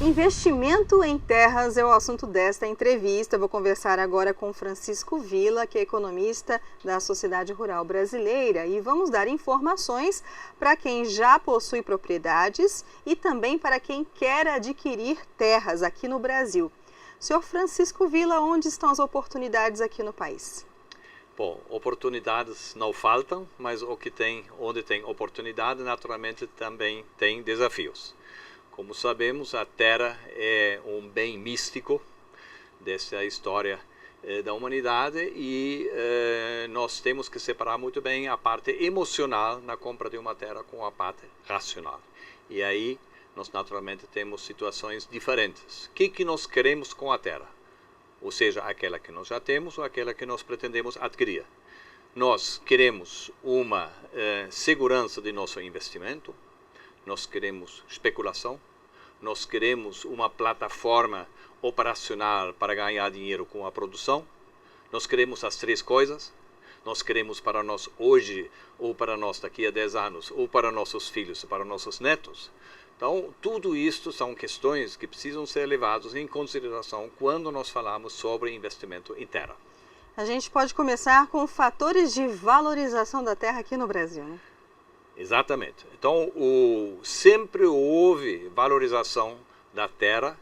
Investimento em terras é o assunto desta entrevista. Eu vou conversar agora com Francisco Villa, que é economista da Sociedade Rural Brasileira, e vamos dar informações para quem já possui propriedades e também para quem quer adquirir terras aqui no Brasil. Senhor Francisco Villa, onde estão as oportunidades aqui no país? Bom, oportunidades não faltam, mas onde tem oportunidade, naturalmente também tem desafios. Como sabemos, a terra é um bem místico dessa história da humanidade e nós temos que separar muito bem a parte emocional na compra de uma terra com a parte racional. E aí nós naturalmente temos situações diferentes. O que nós queremos com a terra? Ou seja, aquela que nós já temos ou aquela que nós pretendemos adquirir. Nós queremos uma segurança de nosso investimento, nós queremos especulação, nós queremos uma plataforma operacional para ganhar dinheiro com a produção, nós queremos as três coisas, nós queremos para nós hoje, ou para nós daqui a 10 anos, ou para nossos filhos, para nossos netos. Então, tudo isto são questões que precisam ser levadas em consideração quando nós falamos sobre investimento em terra. A gente pode começar com fatores de valorização da terra aqui no Brasil, né? Exatamente. Então, sempre houve valorização da terra,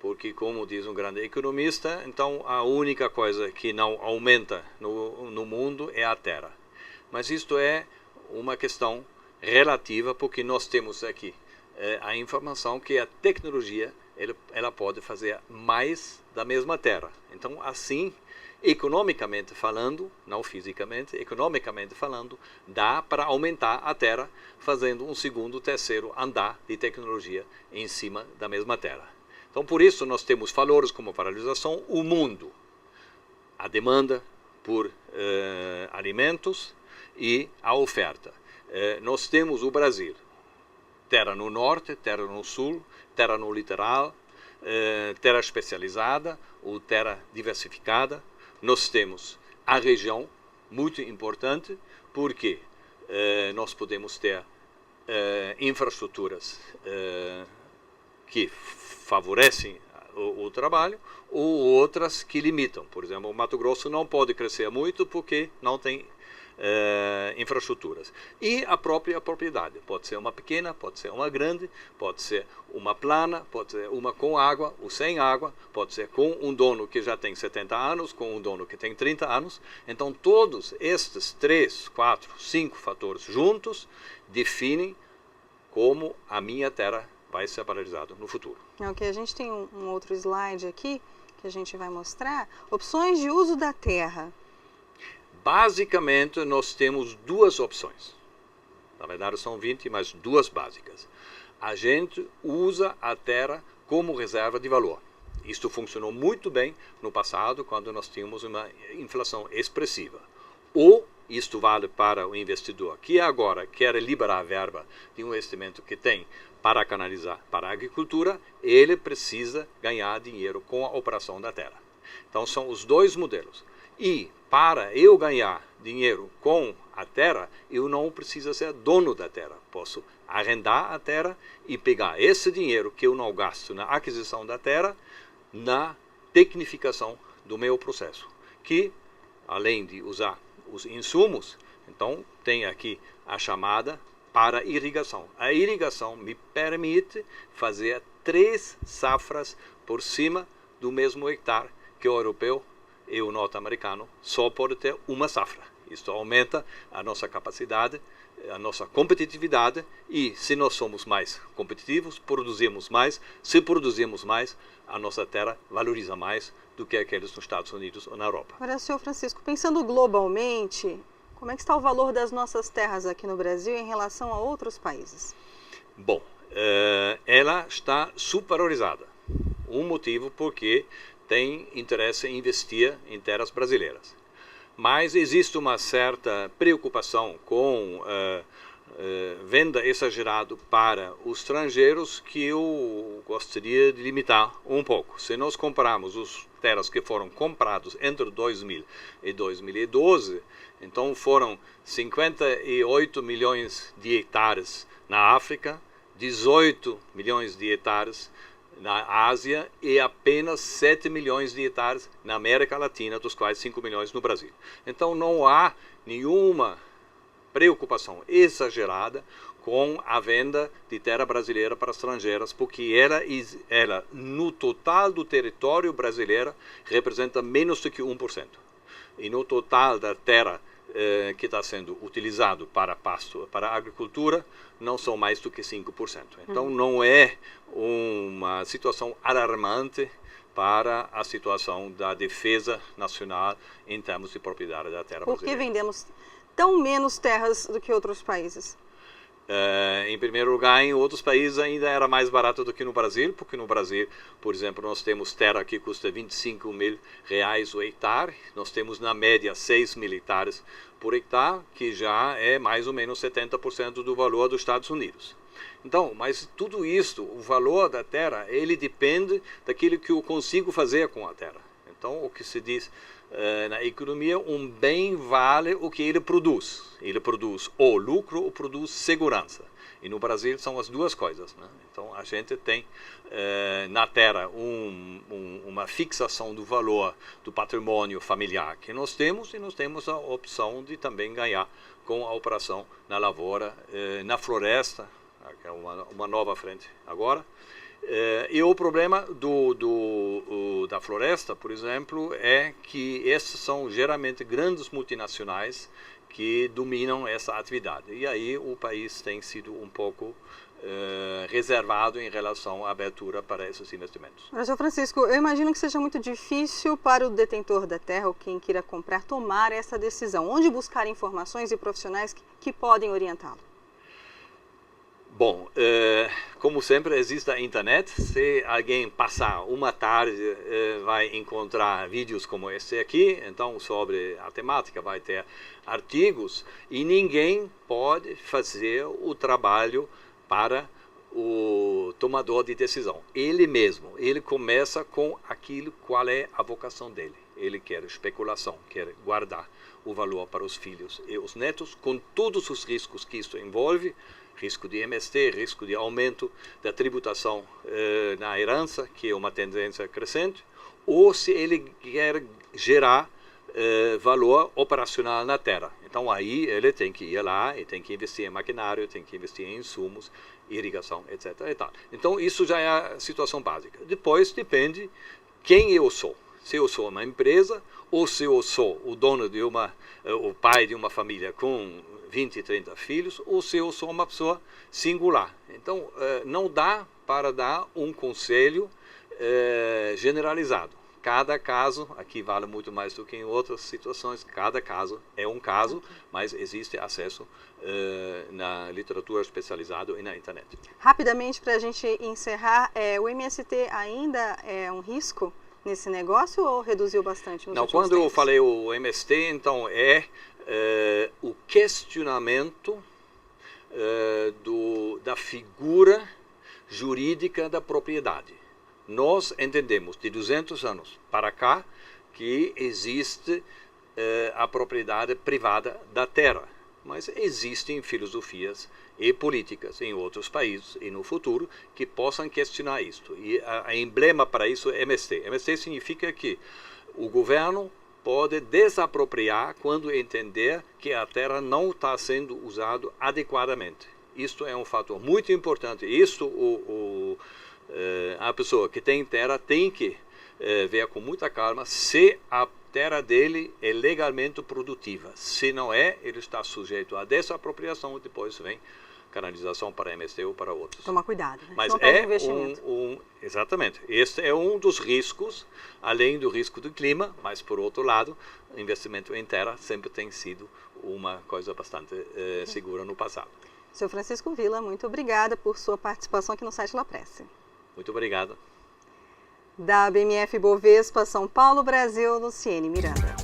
porque, como diz um grande economista, então a única coisa que não aumenta no mundo é a terra. Mas isto é uma questão relativa, porque nós temos aqui a informação que a tecnologia ela pode fazer mais da mesma terra. Então, assim, economicamente falando, não fisicamente, economicamente falando, dá para aumentar a terra fazendo um segundo, terceiro andar de tecnologia em cima da mesma terra. Então, por isso, nós temos valores como valorização, o mundo, a demanda por alimentos e a oferta. Nós temos o Brasil, terra no norte, terra no sul, terra no litoral, terra especializada ou terra diversificada. Nós temos a região, muito importante, porque nós podemos ter infraestruturas que favorecem o trabalho ou outras que limitam. Por exemplo, o Mato Grosso não pode crescer muito porque não tem infraestruturas. E a própria propriedade. Pode ser uma pequena, pode ser uma grande, pode ser uma plana, pode ser uma com água ou sem água, pode ser com um dono que já tem 70 anos, com um dono que tem 30 anos. Então, todos estes 3, 4, 5 fatores juntos definem como a minha terra vai ser valorizada no futuro. Ok, a gente tem um outro slide aqui que a gente vai mostrar. Opções de uso da terra. Basicamente, nós temos duas opções. Na verdade, são 20, mas duas básicas. A gente usa a terra como reserva de valor. Isto funcionou muito bem no passado, quando nós tínhamos uma inflação expressiva. Ou isto vale para o investidor que agora quer liberar a verba de um investimento que tem para canalizar para a agricultura, ele precisa ganhar dinheiro com a operação da terra. Então, são os dois modelos. E para eu ganhar dinheiro com a terra, eu não preciso ser dono da terra. Posso arrendar a terra e pegar esse dinheiro que eu não gasto na aquisição da terra, na tecnificação do meu processo. Que, além de usar os insumos, então tem aqui a chamada para irrigação. A irrigação me permite fazer 3 safras por cima do mesmo hectare que o europeu e o norte-americano só pode ter uma safra. Isso aumenta a nossa capacidade, a nossa competitividade e se nós somos mais competitivos, produzimos mais. Se produzimos mais, a nossa terra valoriza mais do que aqueles nos Estados Unidos ou na Europa. Agora, senhor Francisco, pensando globalmente, como é que está o valor das nossas terras aqui no Brasil em relação a outros países? Bom, ela está supervalorizada. Um motivo porque tem interesse em investir em terras brasileiras. Mas existe uma certa preocupação com venda exagerada para os estrangeiros que eu gostaria de limitar um pouco. Se nós compararmos os terras que foram comprados entre 2000 e 2012, então foram 58 milhões de hectares na África, 18 milhões de hectares na Ásia e apenas 7 milhões de hectares na América Latina, dos quais 5 milhões no Brasil. Então não há nenhuma preocupação exagerada com a venda de terra brasileira para estrangeiras, porque ela no total do território brasileiro representa menos do que 1%. E no total da terra que está sendo utilizado para pasto, para agricultura, não são mais do que 5%. Então não é uma situação alarmante para a situação da defesa nacional em termos de propriedade da terra brasileira. Por que vendemos tão menos terras do que outros países? Em primeiro lugar, em outros países ainda era mais barato do que no Brasil, porque no Brasil, por exemplo, nós temos terra que custa R$25.000 o hectare, nós temos na média 6.000 hectares por hectare, que já é mais ou menos 70% do valor dos Estados Unidos. Então, mas tudo isso, o valor da terra, ele depende daquilo que eu consigo fazer com a terra. Então, o que se diz na economia, um bem vale o que ele produz. Ele produz ou lucro ou produz segurança. E no Brasil são as duas coisas, né? Então a gente tem na terra uma fixação do valor do patrimônio familiar que nós temos, e nós temos a opção de também ganhar com a operação na lavoura, na floresta, que é uma nova frente agora. E o problema da floresta, por exemplo, é que essas são geralmente grandes multinacionais que dominam essa atividade. E aí o país tem sido um pouco reservado em relação à abertura para esses investimentos. Sr. Francisco, eu imagino que seja muito difícil para o detentor da terra ou quem queira comprar tomar essa decisão. Onde buscar informações e profissionais que podem orientá-lo? Bom, como sempre, existe a internet. Se alguém passar uma tarde, vai encontrar vídeos como esse aqui. Então, sobre a temática, vai ter artigos. E ninguém pode fazer o trabalho para o tomador de decisão. Ele mesmo, ele começa com aquilo, qual é a vocação dele. Ele quer especulação, quer guardar o valor para os filhos e os netos, com todos os riscos que isso envolve. Risco de MST, risco de aumento da tributação na herança, que é uma tendência crescente, ou se ele quer gerar valor operacional na terra. Então aí ele tem que ir lá e tem que investir em maquinário, tem que investir em insumos, irrigação, etc. Então isso já é a situação básica. Depois depende quem eu sou. Se eu sou uma empresa ou se eu sou o dono de o pai de uma família com 20, 30 filhos, ou se eu sou uma pessoa singular. Então, não dá para dar um conselho generalizado. Cada caso, aqui vale muito mais do que em outras situações, cada caso é um caso, mas existe acesso na literatura especializada e na internet. Rapidamente, para a gente encerrar, o MST ainda é um risco nesse negócio ou reduziu bastante nos últimos tempos? Eu falei o MST, então o questionamento da figura jurídica da propriedade. Nós entendemos de 200 anos para cá que existe a propriedade privada da terra, mas existem filosofias e políticas em outros países e no futuro que possam questionar isto. E a emblema para isso é MST. MST significa que o governo pode desapropriar quando entender que a terra não está sendo usada adequadamente. Isto é um fator muito importante. A pessoa que tem terra tem que ver com muita calma se a terra dele é legalmente produtiva. Se não é, ele está sujeito a desapropriação e depois vem canalização para MST ou para outros. Tomar cuidado, né? Mas exatamente. Este é um dos riscos, além do risco do clima, mas por outro lado, investimento em terra sempre tem sido uma coisa bastante segura no passado. Sr. Francisco Villa, muito obrigada por sua participação aqui no site La Presse. Muito obrigado. Da BMF Bovespa, São Paulo, Brasil, Luciene Miranda.